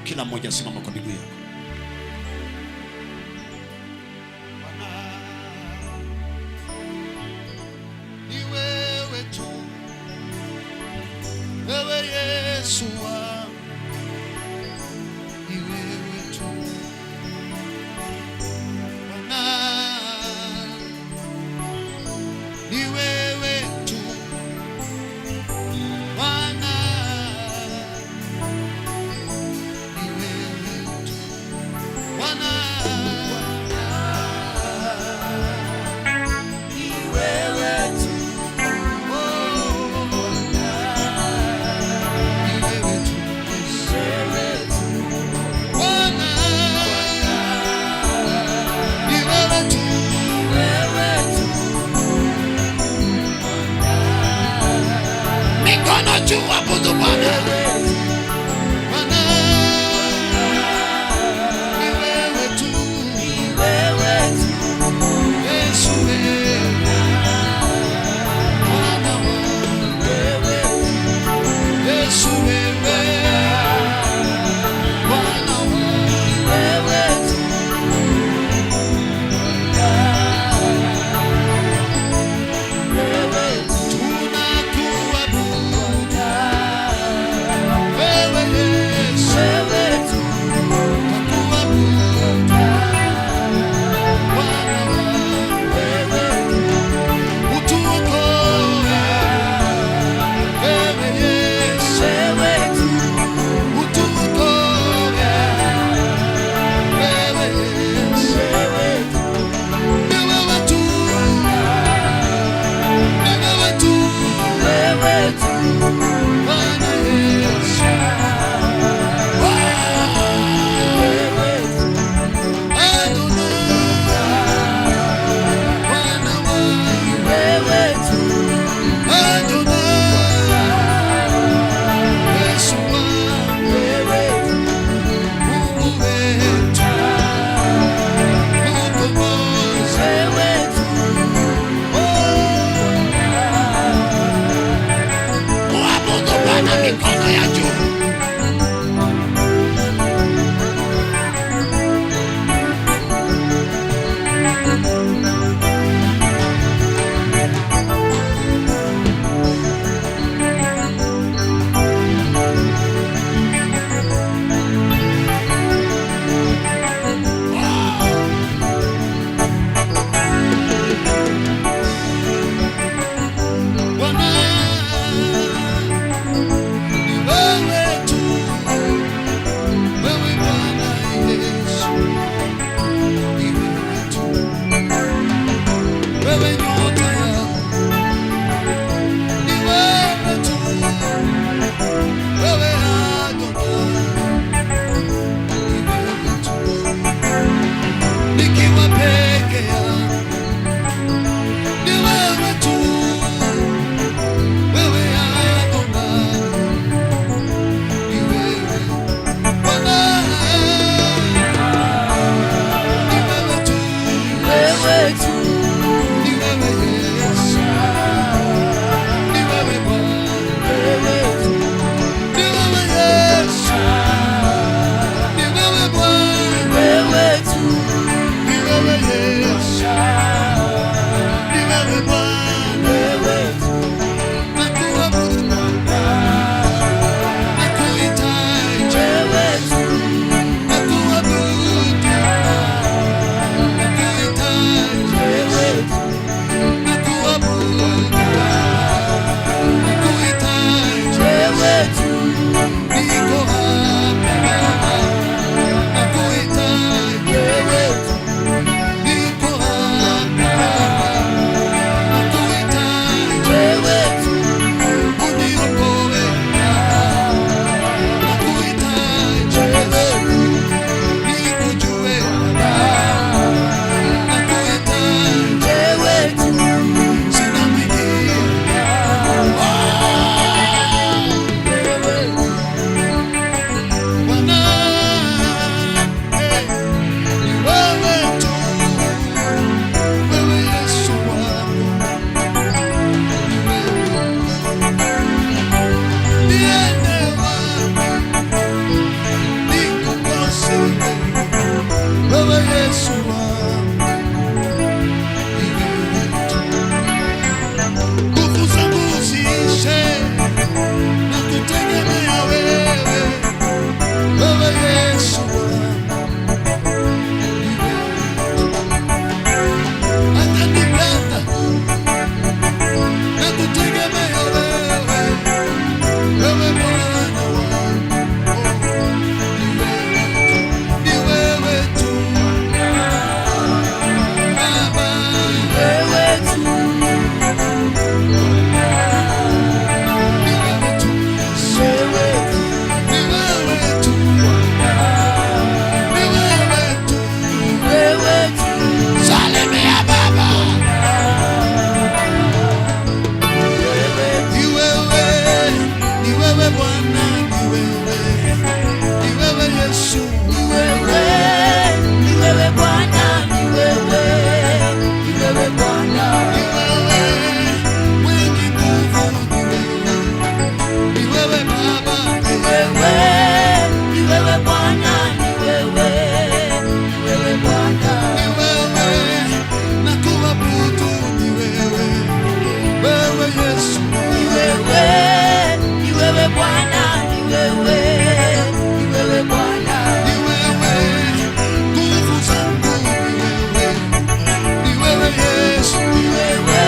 Kila mmoja simama kwa miguu yako. Ni wewe tu, wewe Yesu wangu, ni wewe tu Bwana, ni wewe tu Bwana, ni wewe tu Bwana, ni wewe tu, oh, ni wewe tu Yesu, ni wewe, ni wewe Bwana, ni wewe, ni wewe Bwana, ni wewe mwenye nguvu, ni wewe Baba, ni wewe, ni wewe Bwana, ni wewe, ni wewe Bwana, ni wewe na kuabudu, ni wewe, wewe Yesu, ni wewe, ni wewe Bwana, ni wewe, ni wewe Bwana, ni wewe nguvu zangu, ni wewe Yesu, ni wewe,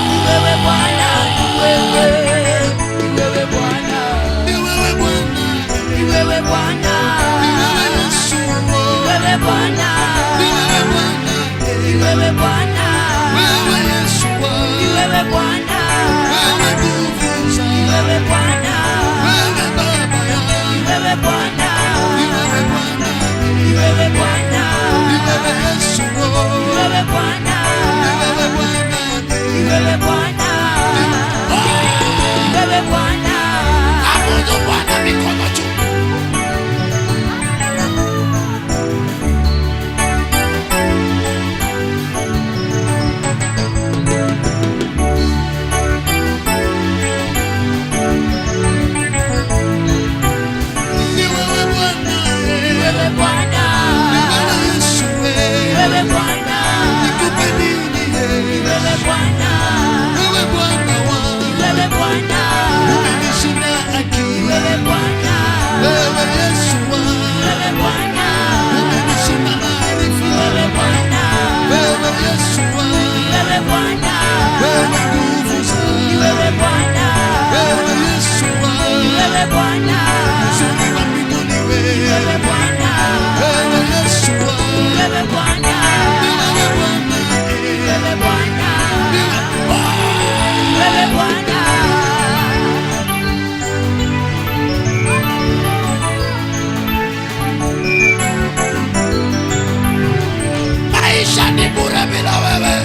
ni wewe Bwana, ni wewe, ni wewe Bwana, ni wewe Bwana, ni wewe Bwana, ni wewe Yesu, ni wewe Bwana, ni wewe Bwana, ni wewe Bwana, wewe Yesu, ni wewe Bwana, wewe nguvu ni zangu, wewe Bwana, wewe Baba yangu, ni wewe Bwana, ni wewe Bwana, ni wewe Bwana, ni wewe Yesu, ni wewe Bwana, ni wewe Bwana, ni wewe Bwana, ni wewe Bwana. abudu Bwana mikono juu. Ni wewe Bwana, Ni wewe Bwana, ni wewe Yesu, ni wewe Bwana, nikupe nini? ni wewe Bwana, Wewe Bwana wangu, ni wewe Bwana, umenishinda ni akili. wewe Bwana, Wewe Yesu ni wangu, wewe Bwana, umenishinda ni maarifa. wewe Bwana, Wewe Yesu ni wangu, wewe Bwana, wewe nguvu ni zangu. wewe Bwana, Wewe Yesu ni wangu, wewe Bwana, uzuri wa mbinguni ni wewe. wewe Bwana, Wewe Yesu ni wangu, wewe Bwana, ni wewe Bwana, ni wewe Bwana, ni wewe ni wewe Bwana. maisha ni bure bila wewe.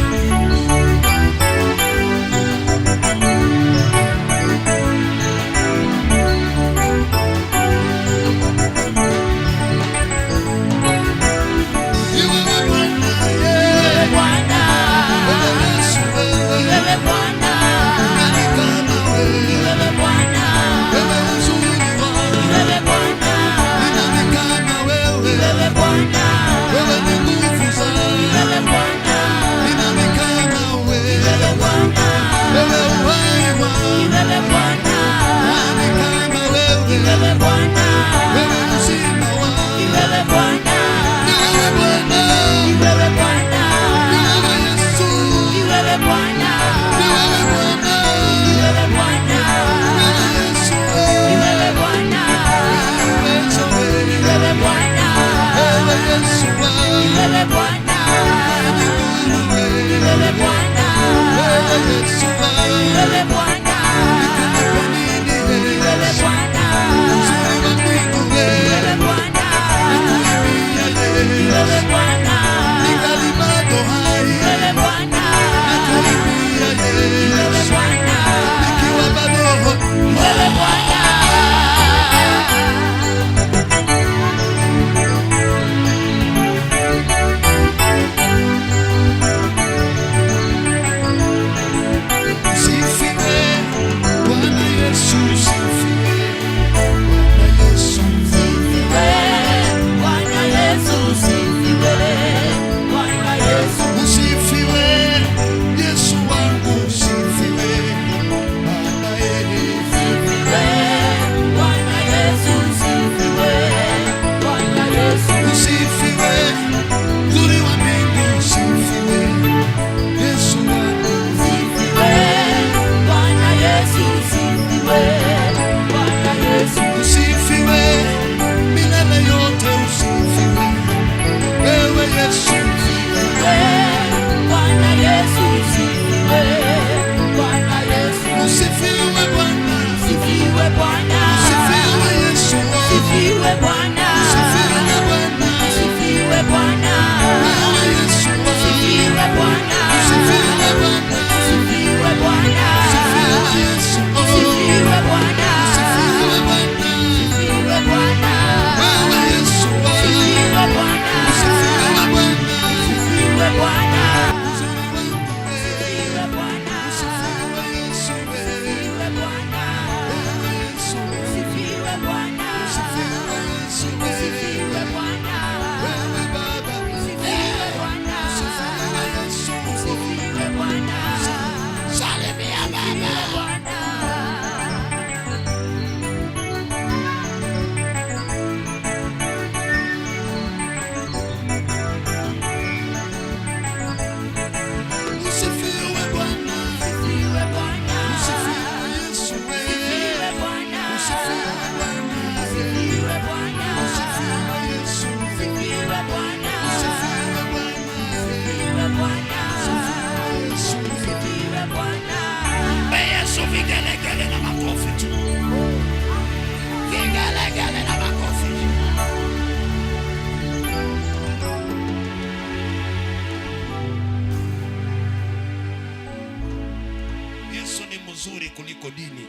nzuri kuliko dini.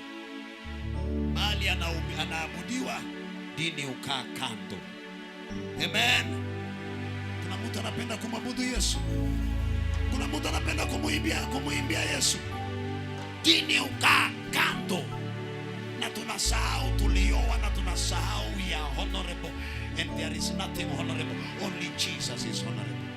Mali anaabudiwa, dini ukaa kando. Amen. Kuna mtu anapenda kumwabudu Yesu. Kuna mtu anapenda kumuimbia Yesu. Dini ukaa kando. Na tunasahau tulioa, na tunasahau ya honorable. And there is nothing honorable. Only Jesus is honorable.